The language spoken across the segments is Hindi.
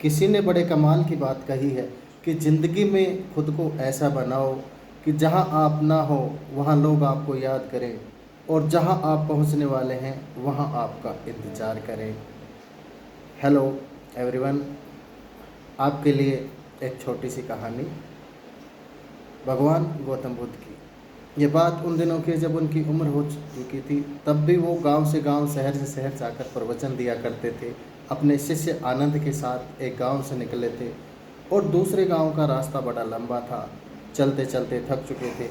किसी ने बड़े कमाल की बात कही है कि ज़िंदगी में खुद को ऐसा बनाओ कि जहाँ आप ना हो वहाँ लोग आपको याद करें, और जहाँ आप पहुँचने वाले हैं वहाँ आपका इंतज़ार करें। हेलो एवरीवन, आपके लिए एक छोटी सी कहानी भगवान गौतम बुद्ध की। ये बात उन दिनों की जब उनकी उम्र हो चुकी थी। तब भी वो गांव से गांव, शहर से शहर जाकर प्रवचन दिया करते थे। अपने शिष्य आनंद के साथ एक गांव से निकले थे और दूसरे गांव का रास्ता बड़ा लंबा था। चलते चलते थक चुके थे,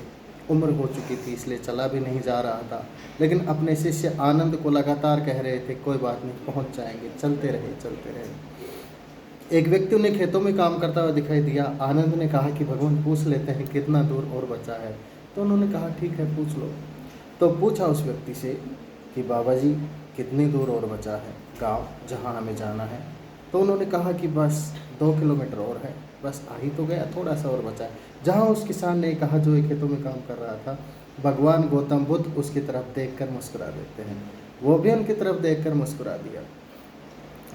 उम्र हो चुकी थी, इसलिए चला भी नहीं जा रहा था। लेकिन अपने शिष्य आनंद को लगातार कह रहे थे, कोई बात नहीं, पहुंच जाएंगे, चलते रहे चलते रहे। एक व्यक्ति उन्हें खेतों में काम करता हुआ दिखाई दिया। आनंद ने कहा कि भगवान, पूछ लेते हैं कितना दूर और बचा है। तो उन्होंने कहा ठीक है, पूछ लो। तो पूछा उस व्यक्ति से कि बाबा जी, कितनी दूर और बचा है गांव जहां हमें जाना है। तो उन्होंने कहा कि बस 2 किलोमीटर और है, बस आ ही तो गया, थोड़ा सा और बचा है। जहां उस किसान ने कहा जो एक खेतों में काम कर रहा था, भगवान गौतम बुद्ध उसकी तरफ देखकर मुस्कुरा देते हैं। वो भी उनकी तरफ देखकर मुस्कुरा दिया।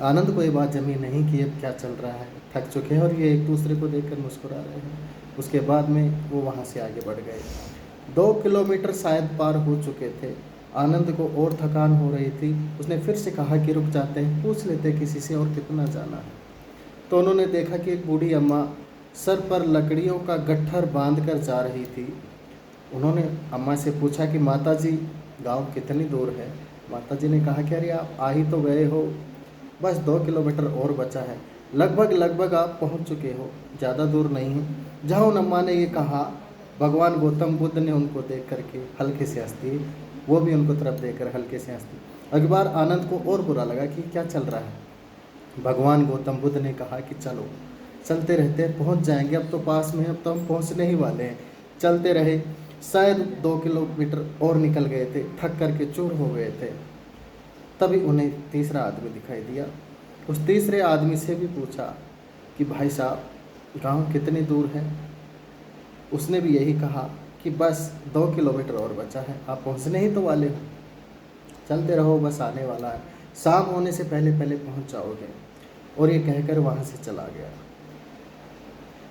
आनंद को ये बात जमी नहीं कि अब क्या चल रहा है, थक चुके हैं और ये एक दूसरे को देखकर मुस्कुरा रहे हैं। उसके बाद में वो वहाँ से आगे बढ़ गए। 2 किलोमीटर शायद पार हो चुके थे। आनंद को और थकान हो रही थी। उसने फिर से कहा कि रुक जाते हैं, पूछ लेते किसी से और कितना जाना है। तो उन्होंने देखा कि एक बूढ़ी अम्मा सर पर लकड़ियों का गट्ठर बांध कर जा रही थी। उन्होंने अम्मा से पूछा कि माता जी, गाँव कितनी दूर है। माता जी ने कहा कि अरे आप आ ही तो गए हो, बस 2 किलोमीटर और बचा है, लगभग लगभग आप पहुंच चुके हो, ज़्यादा दूर नहीं है। जहाँ उन अम्मा ने ये कहा, भगवान गौतम बुद्ध ने उनको देख करके हल्के से हंस दी। वो भी उनको तरफ देखकर हल्के से हंस दी। अगली बार आनंद को और बुरा लगा कि क्या चल रहा है। भगवान गौतम बुद्ध ने कहा कि चलो, चलते रहते हैं, पहुँच जाएंगे, अब तो पास में है, अब तो हम पहुँचने ही वाले हैं। चलते रहे, शायद 2 किलोमीटर और निकल गए थे, थक करके चूर हो गए थे। तभी उन्हें तीसरा आदमी दिखाई दिया। उस तीसरे आदमी से भी पूछा कि भाई साहब, गांव कितनी दूर है। उसने भी यही कहा कि बस 2 किलोमीटर और बचा है, आप पहुंचने ही तो वाले हो, चलते रहो, बस आने वाला है, शाम होने से पहले पहले पहुंच जाओगे। और ये कहकर वहाँ से चला गया।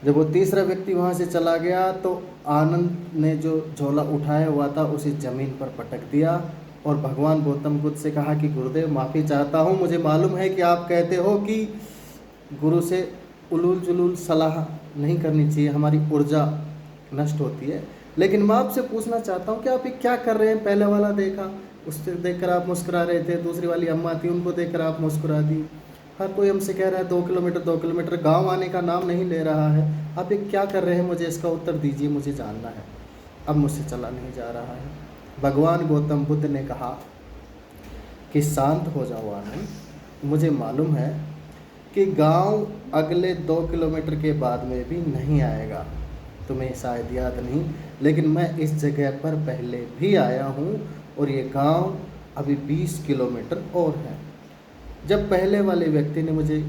जब वो तीसरा व्यक्ति वहाँ से चला गया तो आनंद ने जो झोला उठाया हुआ था उसे ज़मीन पर पटक दिया और भगवान गौतम बुद्ध से कहा कि गुरुदेव, माफ़ी चाहता हूँ, मुझे मालूम है कि आप कहते हो कि गुरु से उलूल जुलूल सलाह नहीं करनी चाहिए, हमारी ऊर्जा नष्ट होती है, लेकिन मैं आपसे पूछना चाहता हूँ कि आप ये क्या कर रहे हैं। पहले वाला देखा, उससे देखकर आप मुस्कुरा रहे थे, दूसरी वाली अम्मा थी, उनको देखकर आप मुस्कुरा दी। हर कोई हमसे कह रहा है 2 किलोमीटर 2 किलोमीटर, गाँव आने का नाम नहीं ले रहा है। आप ये क्या कर रहे हैं, मुझे इसका उत्तर दीजिए, मुझे जानना है। अब मुझसे चला नहीं जा रहा है। भगवान गौतम बुद्ध ने कहा कि शांत हो जाओ आनंद, मुझे मालूम है कि गांव अगले 2 किलोमीटर के बाद में भी नहीं आएगा। तुम्हें शायद याद नहीं, लेकिन मैं इस जगह पर पहले भी आया हूँ और ये गांव अभी 20 किलोमीटर और है। जब पहले वाले व्यक्ति ने मुझे,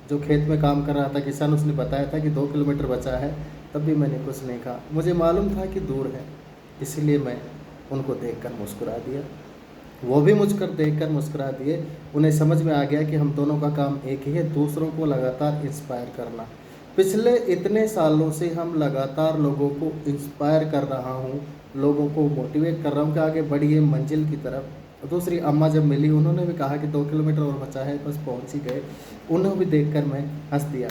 जो खेत में काम कर रहा था किसान, उसने बताया था कि 2 किलोमीटर बचा है, तब भी मैंने कुछ नहीं कहा। मुझे मालूम था कि दूर है, इसलिए मैं उनको देखकर मुस्कुरा दिया, वो भी मुझकर देखकर मुस्कुरा दिए। उन्हें समझ में आ गया कि हम दोनों का काम एक ही है, दूसरों को लगातार इंस्पायर करना। पिछले इतने सालों से हम लगातार लोगों को इंस्पायर कर रहा हूँ, लोगों को मोटिवेट कर रहा हूँ कि आगे बढ़िए मंजिल की तरफ। दूसरी अम्मा जब मिली, उन्होंने भी कहा कि 2 किलोमीटर और बचा है, बस पहुँच ही गए। उन्हें भी देखकर मैं हंस दिया,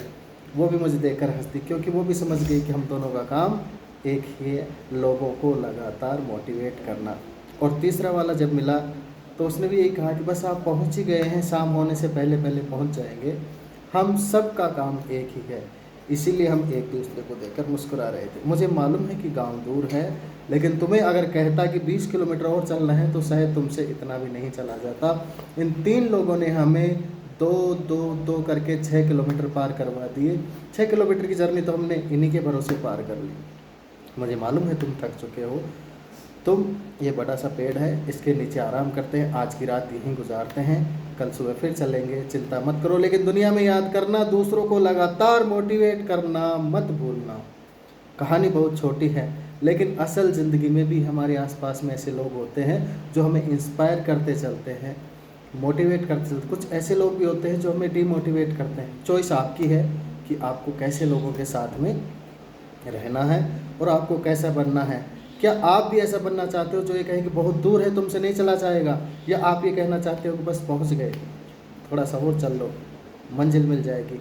वो भी मुझे देखकर हंस दी, क्योंकि वो भी समझ गई कि हम दोनों का काम एक ही है, लोगों को लगातार मोटिवेट करना। और तीसरा वाला जब मिला तो उसने भी यही कहा कि बस आप पहुंच ही गए हैं, शाम होने से पहले पहले पहुंच जाएंगे, हम सब का काम एक ही है। इसीलिए हम एक दूसरे को देखकर मुस्कुरा रहे थे। मुझे मालूम है कि गांव दूर है, लेकिन तुम्हें अगर कहता कि 20 किलोमीटर और चलना है तो शायद तुमसे इतना भी नहीं चला जाता। इन 3 लोगों ने हमें 2 करके 6 किलोमीटर पार करवा दिए। 6 किलोमीटर की जर्नी तो हमने इन्हीं के भरोसे पार कर ली। मुझे मालूम है तुम थक चुके हो, तुम, ये बड़ा सा पेड़ है, इसके नीचे आराम करते हैं, आज की रात यहीं गुजारते हैं, कल सुबह फिर चलेंगे, चिंता मत करो। लेकिन दुनिया में याद करना, दूसरों को लगातार मोटिवेट करना मत भूलना। कहानी बहुत छोटी है, लेकिन असल ज़िंदगी में भी हमारे आसपास में ऐसे लोग होते हैं जो हमें इंस्पायर करते चलते हैं। मोटिवेट करते चलते। कुछ ऐसे लोग भी होते हैं जो हमें डीमोटिवेट करते हैं। चॉइस आपकी है कि आपको कैसे लोगों के साथ में रहना है और आपको कैसा बनना है। क्या आप भी ऐसा बनना चाहते हो जो ये कहें कि बहुत दूर है, तुमसे नहीं चला जाएगा, या आप ये कहना चाहते हो कि बस पहुंच गए, थोड़ा सा और चल लो, मंजिल मिल जाएगी।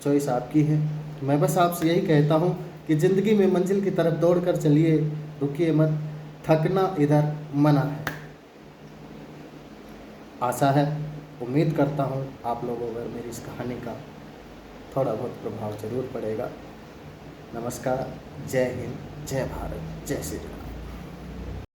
चॉइस आपकी है। मैं बस आपसे यही कहता हूँ कि ज़िंदगी में मंजिल की तरफ दौड़ कर चलिए, रुकिए मत, थकना इधर मना है। आशा है, उम्मीद करता हूँ आप लोगों पर मेरी इस कहानी का थोड़ा बहुत प्रभाव जरूर पड़ेगा। नमस्कार, जय हिंद, जय भारत, जय श्री राम।